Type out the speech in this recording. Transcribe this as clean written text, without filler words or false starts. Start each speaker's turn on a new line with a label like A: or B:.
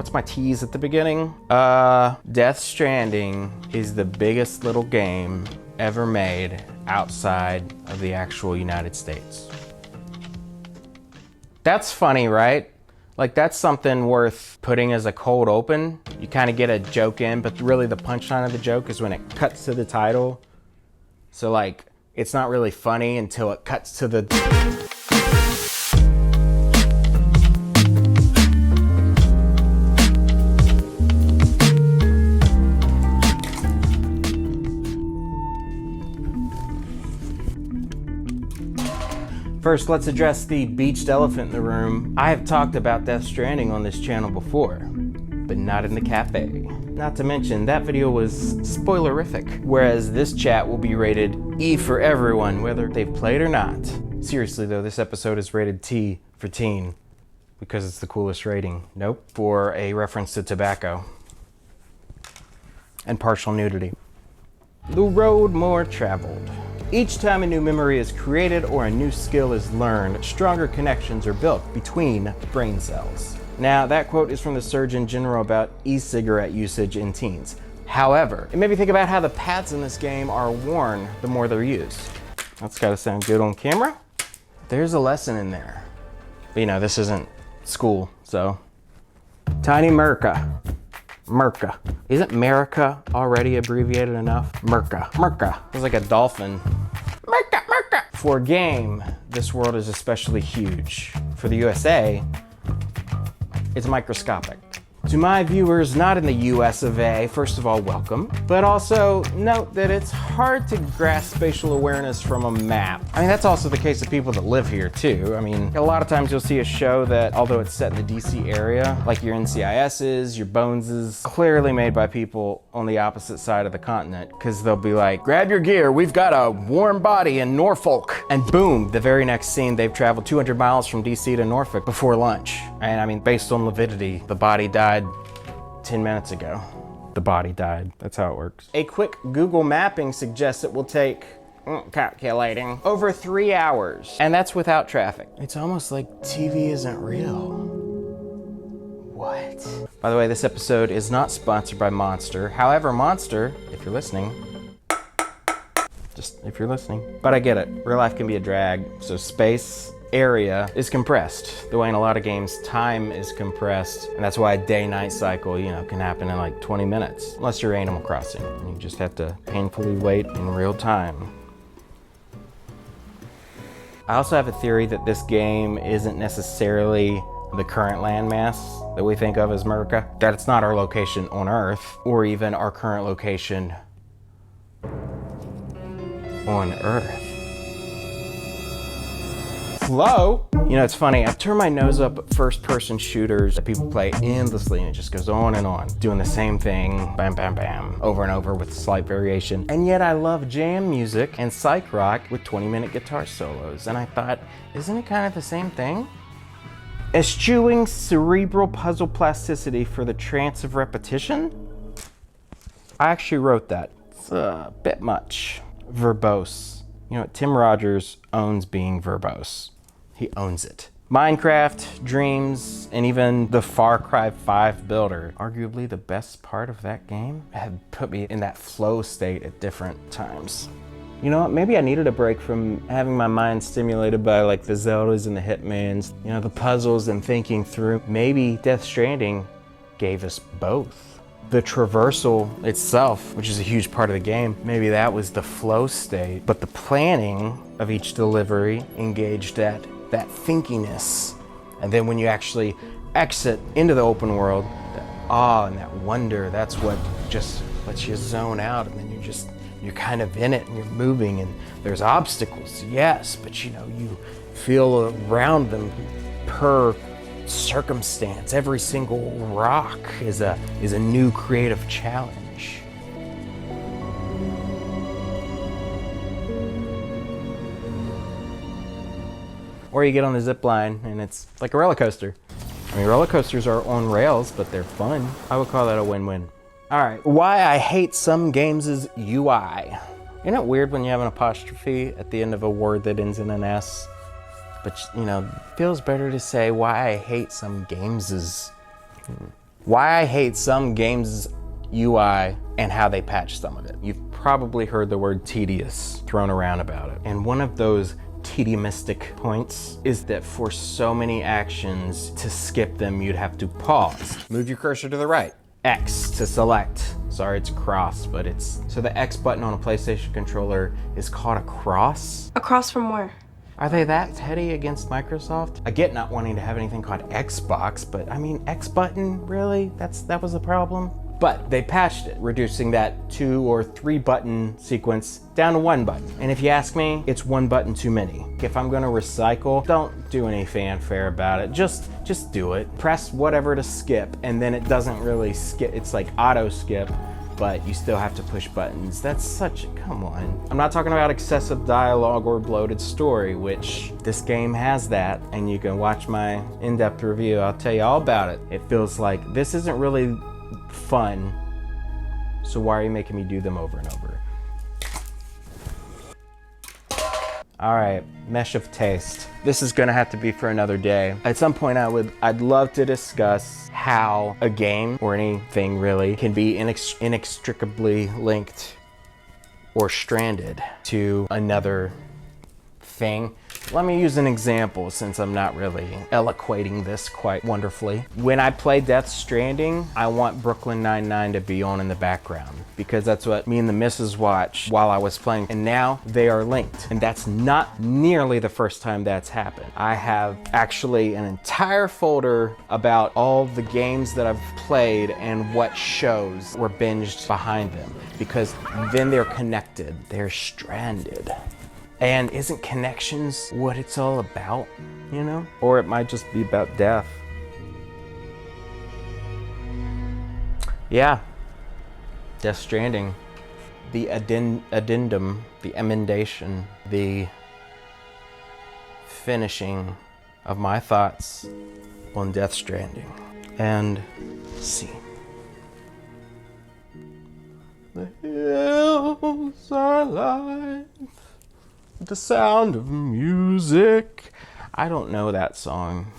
A: what's my tease at the beginning? Death Stranding is the biggest little game ever made outside of the actual United States. That's funny, right? Like, that's something worth putting as a cold open. You kind of get a joke in, but really the punchline of the joke is when it cuts to the title. So like, it's not really funny until it cuts to the... First, let's address the beached elephant in the room. I have talked about Death Stranding on this channel before, but not in the cafe. Not to mention, that video was spoilerific, whereas this chat will be rated E for everyone, whether they've played or not. Seriously though, this episode is rated T for teen, because it's the coolest rating. Nope, for a reference to tobacco and partial nudity. The road more traveled. Each time a new memory is created or a new skill is learned, stronger connections are built between brain cells. Now, that quote is from the Surgeon General about e-cigarette usage in teens. However, it made me think about how the pads in this game are worn the more they're used. That's gotta sound good on camera. There's a lesson in there. But you know, this isn't school, so. Tiny Merca. Merca. Isn't America already abbreviated enough? Merca. Merca. It's like a dolphin. Merca, Merca. For a game, this world is especially huge. For the USA, it's microscopic. To my viewers not in the US of A, first of all, welcome. But also note that it's hard to grasp spatial awareness from a map. I mean, that's also the case of people that live here too. I mean, a lot of times you'll see a show that, although it's set in the DC area, like your NCIS's, your Boneses, clearly made by people on the opposite side of the continent. Cause they'll be like, grab your gear, we've got a warm body in Norfolk. And boom, the very next scene, they've traveled 200 miles from DC to Norfolk before lunch. And I mean, based on Lividity, the body died 10 minutes ago. The body died. That's how it works. A quick Google mapping suggests it will take, calculating, over 3 hours. And that's without traffic. It's almost like TV isn't real. What? By the way, this episode is not sponsored by Monster. However, Monster, if you're listening, just if you're listening. But I get it. Real life can be a drag. So space, area is compressed. The way in a lot of games, time is compressed. And that's why a day-night cycle, you know, can happen in like 20 minutes. Unless you're Animal Crossing. And you just have to painfully wait in real time. I also have a theory that this game isn't necessarily the current landmass that we think of as America. That it's not our location on Earth, or even our current location on Earth. Hello? You know, it's funny, I've turned my nose up at first-person shooters that people play endlessly, and it just goes on and on, doing the same thing, bam, bam, bam, over and over with slight variation. And yet I love jam music and psych rock with 20-minute guitar solos. And I thought, isn't it kind of the same thing? Eschewing cerebral puzzle plasticity for the trance of repetition? I actually wrote that. It's a bit much. Verbose. You know, Tim Rogers owns being verbose. He owns it. Minecraft, Dreams, and even the Far Cry 5 builder, arguably the best part of that game, have put me in that flow state at different times. You know what, maybe I needed a break from having my mind stimulated by like the Zeldas and the Hitmans, you know, the puzzles and thinking through. Maybe Death Stranding gave us both. The traversal itself, which is a huge part of the game, maybe that was the flow state, but the planning of each delivery engaged that thinkiness. And then when you actually exit into the open world, that awe and that wonder, that's what just lets you zone out, and then you're kind of in it and you're moving, and there's obstacles, yes, but you know, you feel around them per circumstance. Every single rock is a new creative challenge. Or you get on the zip line and it's like a roller coaster. I mean, roller coasters are on rails, but they're fun. I would call that a win-win. All right, why I hate some games is UI. Isn't it weird when you have an apostrophe at the end of a word that ends in an S? But you know, it feels better to say why I hate some games is. Why I hate some games UI and how they patch some of it. You've probably heard the word tedious thrown around about it. And one of those tediumistic points is that for so many actions, to skip them, you'd have to pause. Move your cursor to the right. X to select. Sorry, it's cross, but it's... So the X button on a PlayStation controller is called a cross?
B: A cross from where?
A: Are they that heady against Microsoft? I get not wanting to have anything called Xbox, but I mean, X button, really? That was the problem? But they patched it, reducing that 2 or 3 button sequence down to 1 button. And if you ask me, it's 1 button too many. If I'm gonna recycle, don't do any fanfare about it. Just do it. Press whatever to skip, and then it doesn't really skip. It's like auto skip, but you still have to push buttons. That's such, come on. I'm not talking about excessive dialogue or bloated story, which this game has that, and you can watch my in-depth review. I'll tell you all about it. It feels like this isn't really fun, so why are you making me do them over and over? All right, mesh of taste. This is gonna have to be for another day. At some point I'd love to discuss how a game, or anything really, can be inextricably linked or stranded to another thing. Let me use an example, since I'm not really eloquating this quite wonderfully. When I play Death Stranding, I want Brooklyn Nine-Nine to be on in the background, because that's what me and the missus watched while I was playing, and now they are linked. And that's not nearly the first time that's happened. I have actually an entire folder about all the games that I've played and what shows were binged behind them, because then they're connected, they're stranded. And isn't connections what it's all about, you know? Or it might just be about death. Yeah, Death Stranding. The addendum, the emendation, the finishing of my thoughts on Death Stranding. And let's see. The hills are alive. The sound of music. I don't know that song.